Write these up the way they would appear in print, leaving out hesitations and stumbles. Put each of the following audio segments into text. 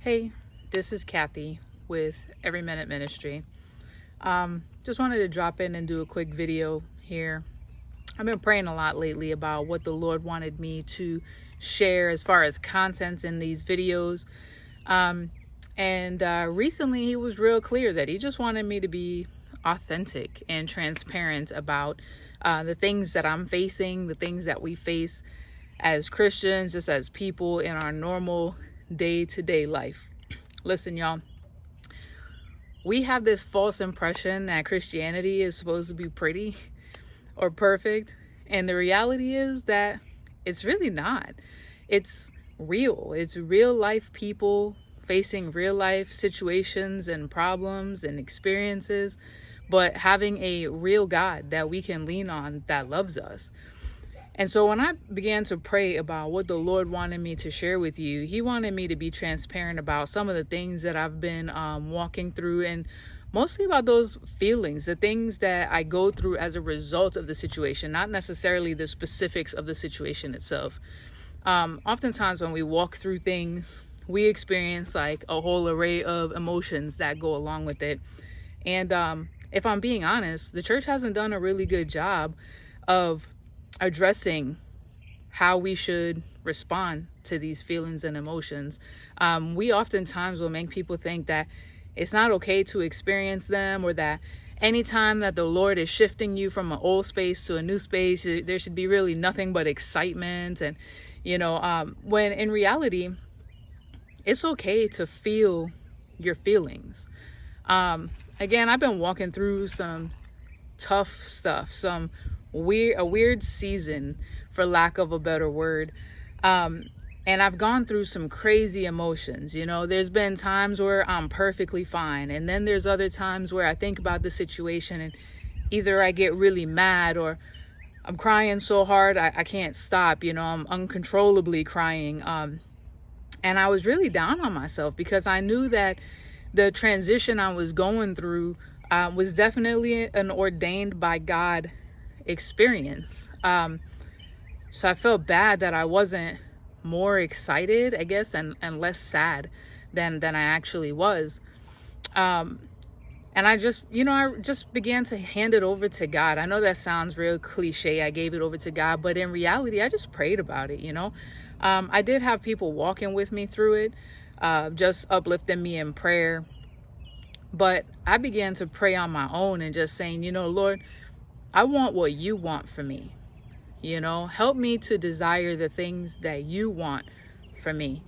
Hey, this is Kathy with Every Minute Ministry. Just wanted to drop in and do a quick video here. I've been praying a lot lately about what the Lord wanted me to share as far as content in these videos. Recently he was real clear that he just wanted me to be authentic and transparent about the things that I'm facing, the things that we face as Christians, just as people in our normal day-to-day life. Listen, y'all, we have this false impression that Christianity is supposed to be pretty or perfect, and the reality is that it's really not. It's real. It's real life people facing real life situations and problems and experiences, but having a real God that we can lean on that loves us. And so when I began to pray about what the Lord wanted me to share with you, he wanted me to be transparent about some of the things that I've been walking through, and mostly about those feelings, the things that I go through as a result of the situation, not necessarily the specifics of the situation itself. Oftentimes when we walk through things, we experience like a whole array of emotions that go along with it. And if I'm being honest, the church hasn't done a really good job of addressing how we should respond to these feelings and emotions. We oftentimes will make people think that it's not okay to experience them, or that anytime that the Lord is shifting you from an old space to a new space, there should be really nothing but excitement. And, when in reality, it's okay to feel your feelings. Again, I've been walking through some tough stuff, a weird season, for lack of a better word. And I've gone through some crazy emotions. There's been times where I'm perfectly fine, and then there's other times where I think about the situation and either I get really mad, or I'm crying so hard I can't stop. I'm uncontrollably crying. And I was really down on myself because I knew that the transition I was going through was definitely an ordained by God experience. So I felt bad that I wasn't more excited, I guess, and less sad than I actually was. And I just began to hand it over to God. I know that sounds real cliche. I gave it over to God, but in reality, I just prayed about it. I did have people walking with me through it, just uplifting me in prayer. But I began to pray on my own and just saying, Lord, I want what you want for me. Help me to desire the things that you want for me.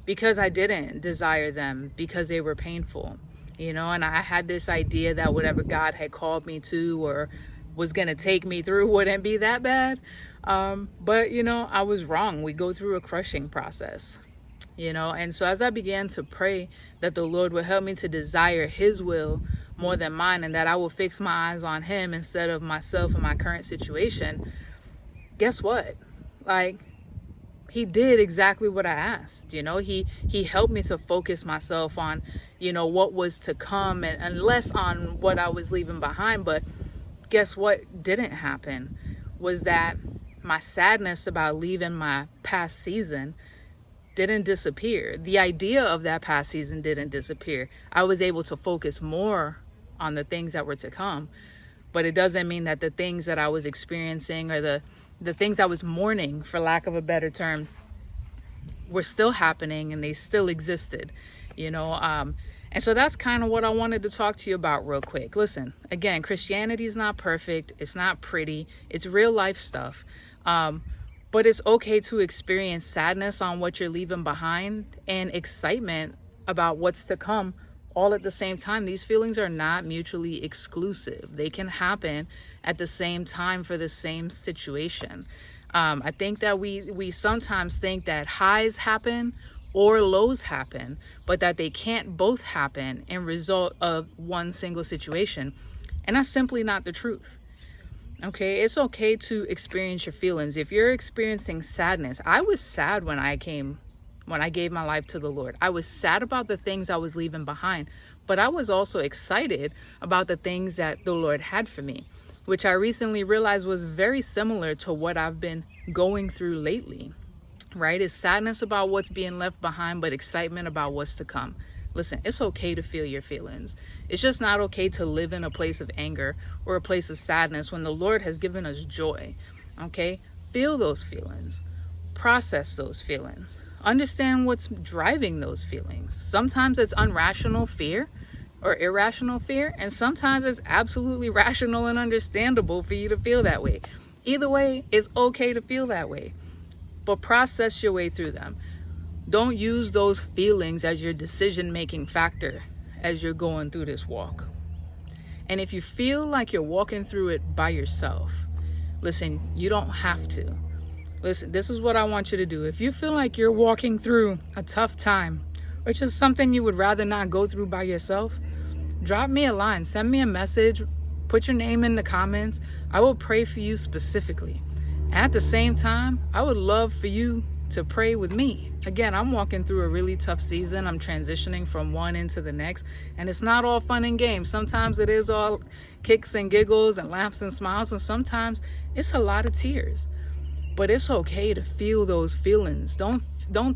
Because I didn't desire them because they were painful, and I had this idea that whatever God had called me to or was going to take me through wouldn't be that bad. But I was wrong. We go through a crushing process, and so as I began to pray that the Lord would help me to desire his will more than mine, and that I will fix my eyes on him instead of myself and my current situation, guess what? He did exactly what I asked. He helped me to focus myself on, what was to come, and less on what I was leaving behind. But guess what didn't happen was that my sadness about leaving my past season didn't disappear. The idea of that past season didn't disappear. I was able to focus more on the things that were to come, but it doesn't mean that the things that I was experiencing, or the things I was mourning, for lack of a better term, were still happening and they still existed, and so that's kind of what I wanted to talk to you about real quick. Listen, again, Christianity is not perfect. It's not pretty. It's real life stuff. But it's okay to experience sadness on what you're leaving behind and excitement about what's to come all at the same time. These feelings are not mutually exclusive. They can happen at the same time for the same situation. I think that we sometimes think that highs happen or lows happen, but that they can't both happen in result of one single situation. And that's simply not the truth. Okay, it's okay to experience your feelings. If you're experiencing sadness, I was sad when I gave my life to the Lord. I was sad about the things I was leaving behind, but I was also excited about the things that the Lord had for me, which I recently realized was very similar to what I've been going through lately. right? It's sadness about what's being left behind, but excitement about what's to come. Listen, it's okay to feel your feelings. It's just not okay to live in a place of anger or a place of sadness when the Lord has given us joy. Okay? Feel those feelings. Process those feelings. Understand what's driving those feelings. Sometimes it's irrational fear, and sometimes it's absolutely rational and understandable for you to feel that way. Either way, it's okay to feel that way, but process your way through them. Don't use those feelings as your decision-making factor as you're going through this walk. And if you feel like you're walking through it by yourself, listen, you don't have to. Listen, this is what I want you to do. If you feel like you're walking through a tough time, or just something you would rather not go through by yourself, drop me a line, send me a message, put your name in the comments. I will pray for you specifically. At the same time, I would love for you to pray with me. Again, I'm walking through a really tough season. I'm transitioning from one into the next, and it's not all fun and games. Sometimes it is all kicks and giggles and laughs and smiles, and sometimes it's a lot of tears. But it's okay to feel those feelings. Don't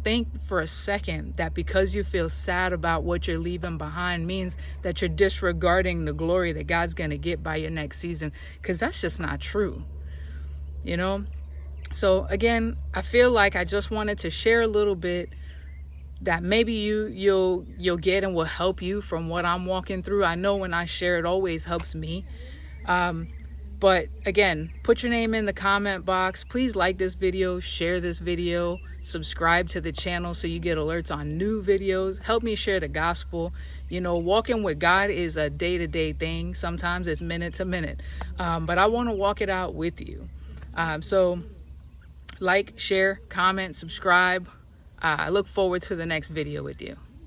think for a second that because you feel sad about what you're leaving behind means that you're disregarding the glory that God's going to get by your next season, because that's just not true. You know? So again, I feel like I just wanted to share a little bit that maybe you'll get and will help you from what I'm walking through. I know when I share, it always helps me. But again, put your name in the comment box. Please like this video, share this video, subscribe to the channel so you get alerts on new videos. Help me share the gospel. You know, walking with God is a day-to-day thing. Sometimes it's minute to minute. But I want to walk it out with you. So like, share, comment, subscribe. I look forward to the next video with you.